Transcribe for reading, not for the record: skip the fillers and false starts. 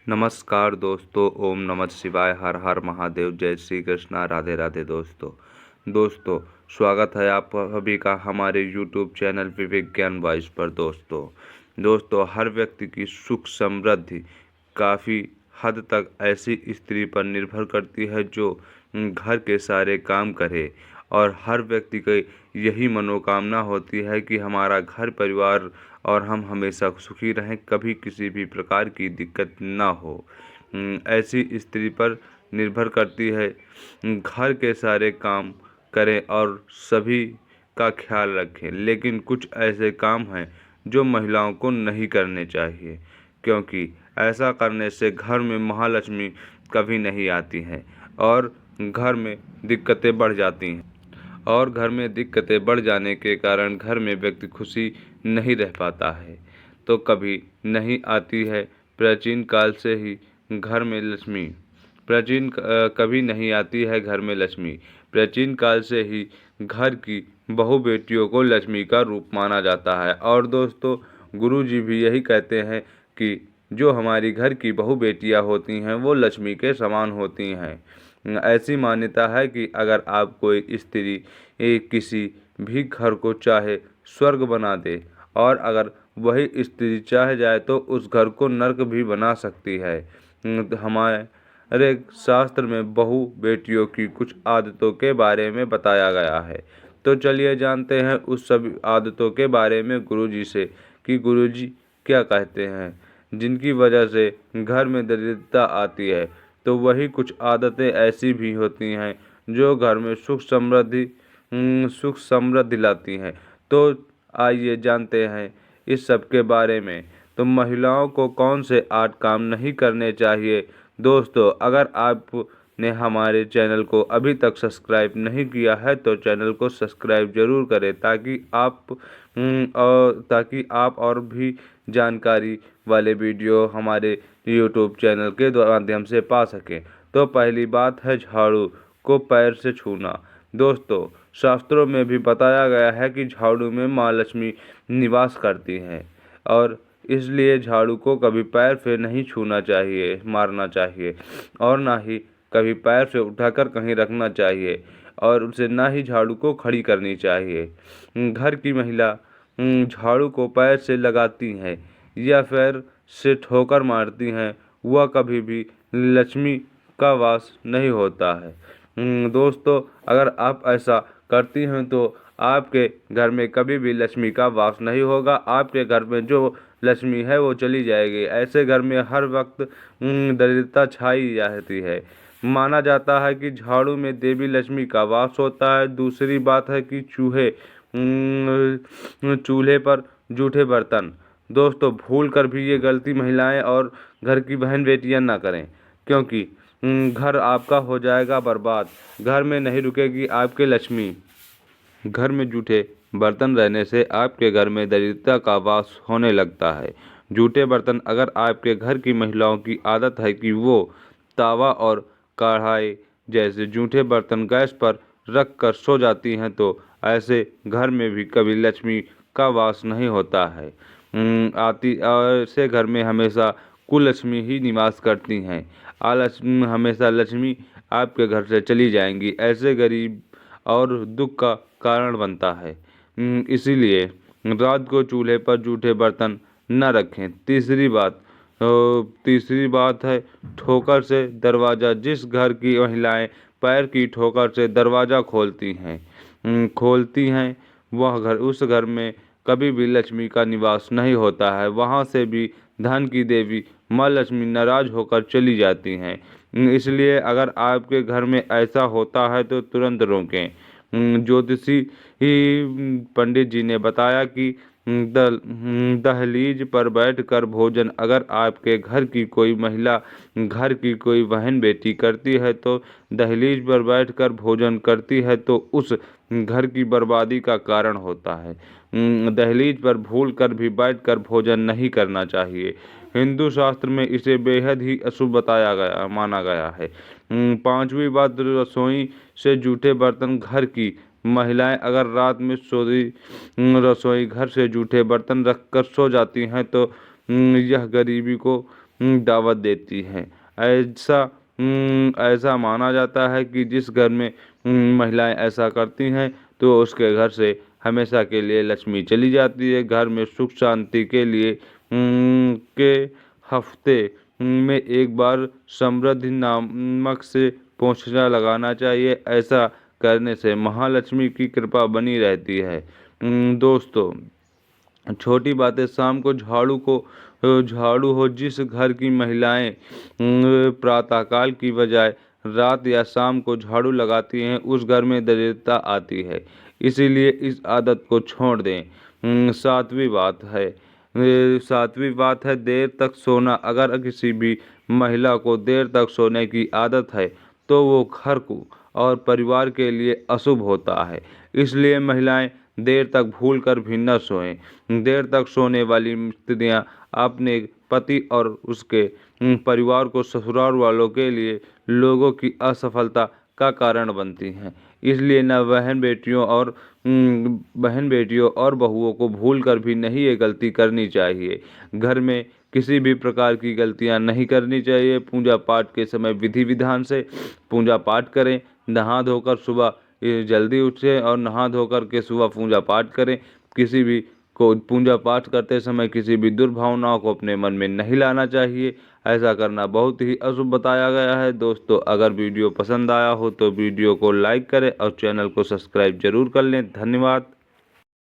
नमस्कार दोस्तों, ओम नमः शिवाय, हर हर महादेव, जय श्री कृष्णा, राधे राधे दोस्तों, स्वागत है आप सभी का हमारे यूट्यूब चैनल विवेक ज्ञान वॉइस पर। दोस्तों, हर व्यक्ति की सुख समृद्धि काफ़ी हद तक ऐसी स्त्री पर निर्भर करती है जो घर के सारे काम करे, और हर व्यक्ति की यही मनोकामना होती है कि हमारा घर परिवार और हम हमेशा सुखी रहें, कभी किसी भी प्रकार की दिक्कत ना हो। ऐसी स्त्री पर निर्भर करती है घर के सारे काम करें और सभी का ख्याल रखें। लेकिन कुछ ऐसे काम हैं जो महिलाओं को नहीं करने चाहिए, क्योंकि ऐसा करने से घर में महालक्ष्मी कभी नहीं आती हैं और घर में दिक्कतें बढ़ जाती हैं। और घर में दिक्कतें बढ़ जाने के कारण घर में व्यक्ति खुशी नहीं रह पाता है। तो कभी नहीं आती है प्राचीन काल से ही घर में लक्ष्मी। कभी नहीं आती है घर में लक्ष्मी। प्राचीन काल से ही घर की बहु बेटियों को लक्ष्मी का रूप माना जाता है। और दोस्तों, गुरु जी भी यही कहते हैं कि जो हमारी घर की बहु बेटियां होती हैं वो लक्ष्मी के समान होती हैं। ऐसी मान्यता है कि अगर आप कोई स्त्री किसी भी घर को चाहे स्वर्ग बना दे, और अगर वही स्त्री चाह जाए तो उस घर को नर्क भी बना सकती है। हमारे शास्त्र में बहु बेटियों की कुछ आदतों के बारे में बताया गया है। तो चलिए जानते हैं उस सभी आदतों के बारे में गुरुजी से कि गुरुजी क्या कहते हैं, जिनकी वजह से घर में दरिद्रता आती है। तो वही कुछ आदतें ऐसी भी होती हैं जो घर में सुख समृद्धि लाती हैं। तो आइए जानते हैं इस सब के बारे में। तो महिलाओं को कौन से 8 काम नहीं करने चाहिए। दोस्तों, अगर आपने हमारे चैनल को अभी तक सब्सक्राइब नहीं किया है तो चैनल को सब्सक्राइब जरूर करें, ताकि आप और भी जानकारी वाले वीडियो हमारे यूट्यूब चैनल के माध्यम से पा सकें। तो पहली बात है झाड़ू को पैर से छूना। दोस्तों, शास्त्रों में भी बताया गया है कि झाड़ू में माँ लक्ष्मी निवास करती हैं, और इसलिए झाड़ू को कभी पैर से नहीं छूना चाहिए, मारना चाहिए, और ना ही कभी पैर से उठाकर कहीं रखना चाहिए, और उसे ना ही झाड़ू को खड़ी करनी चाहिए। घर की महिला झाड़ू को पैर से लगाती हैं या पैर से ठोकर मारती हैं, वह कभी भी लक्ष्मी का वास नहीं होता है। दोस्तों, अगर आप ऐसा करती हैं तो आपके घर में कभी भी लक्ष्मी का वास नहीं होगा। आपके घर में जो लक्ष्मी है वो चली जाएगी। ऐसे घर में हर वक्त दरिद्रता छाई रहती है। माना जाता है कि झाड़ू में देवी लक्ष्मी का वास होता है। दूसरी बात है कि चूल्हे पर जूठे बर्तन। दोस्तों, भूल कर भी ये गलती महिलाएं और घर की बहन बेटियां ना करें, क्योंकि घर आपका हो जाएगा बर्बाद। घर में नहीं रुकेगी आपके लक्ष्मी। घर में जूठे बर्तन रहने से आपके घर में दरिद्रता का वास होने लगता है। जूठे बर्तन, अगर आपके घर की महिलाओं की आदत है कि वो तावा और कढ़ाई जैसे जूठे बर्तन गैस पर रख कर सो जाती हैं, तो ऐसे घर में भी कभी लक्ष्मी का वास नहीं होता है। ऐसे घर में हमेशा कुलक्ष्मी ही निवास करती हैं। हमेशा लक्ष्मी आपके घर से चली जाएंगी। ऐसे गरीब और दुख का कारण बनता है। इसीलिए रात को चूल्हे पर जूठे बर्तन न रखें। तीसरी बात है ठोकर से दरवाज़ा। जिस घर की महिलाएं पैर की ठोकर से दरवाज़ा खोलती हैं उस घर में कभी भी लक्ष्मी का निवास नहीं होता है। वहाँ से भी धन की देवी माँ लक्ष्मी नाराज होकर चली जाती हैं। इसलिए अगर आपके घर में ऐसा होता है तो तुरंत रोकें। ज्योतिषी पंडित जी ने बताया कि दहलीज पर बैठकर भोजन अगर आपके घर की कोई महिला घर की कोई बहन बेटी करती है, तो दहलीज पर बैठकर भोजन करती है तो उस घर की बर्बादी का कारण होता है। दहलीज पर भूल कर भी बैठकर भोजन नहीं करना चाहिए। हिंदू शास्त्र में इसे बेहद ही अशुभ माना गया है। पांचवी बात, रसोई से जूठे बर्तन। घर की महिलाएं अगर रात में रसोई घर से जूठे बर्तन रखकर सो जाती हैं तो यह गरीबी को दावत देती हैं। ऐसा माना जाता है कि जिस घर में महिलाएं ऐसा करती हैं तो उसके घर से हमेशा के लिए लक्ष्मी चली जाती है। घर में सुख शांति के लिए के हफ्ते में एक बार समृद्धि नामक से पोंछना लगाना चाहिए। ऐसा करने से महालक्ष्मी की कृपा बनी रहती है। दोस्तों, छोटी बातें शाम को झाड़ू हो। जिस घर की महिलाएं प्रातःकाल की बजाय रात या शाम को झाड़ू लगाती हैं उस घर में दरिद्रता आती है। इसीलिए इस आदत को छोड़ दें। सातवीं बात है देर तक सोना। अगर किसी भी महिला को देर तक सोने की आदत है तो वो घर को और परिवार के लिए अशुभ होता है। इसलिए महिलाएं देर तक भूलकर भी न सोएं। देर तक सोने वाली स्त्रियां अपने पति और उसके परिवार को ससुराल वालों के लिए लोगों की असफलता का कारण बनती हैं। इसलिए न बहन बेटियों और बहुओं को भूलकर भी नहीं ये गलती करनी चाहिए। घर में किसी भी प्रकार की गलतियां नहीं करनी चाहिए। पूजा पाठ के समय विधि विधान से पूजा पाठ करें। नहा धोकर सुबह जल्दी उठें और नहा धोकर के सुबह पूजा पाठ करें। किसी भी को पूजा पाठ करते समय किसी भी दुर्भावनाओं को अपने मन में नहीं लाना चाहिए। ऐसा करना बहुत ही अशुभ बताया गया है। दोस्तों, अगर वीडियो पसंद आया हो तो वीडियो को लाइक करें और चैनल को सब्सक्राइब जरूर कर लें। धन्यवाद।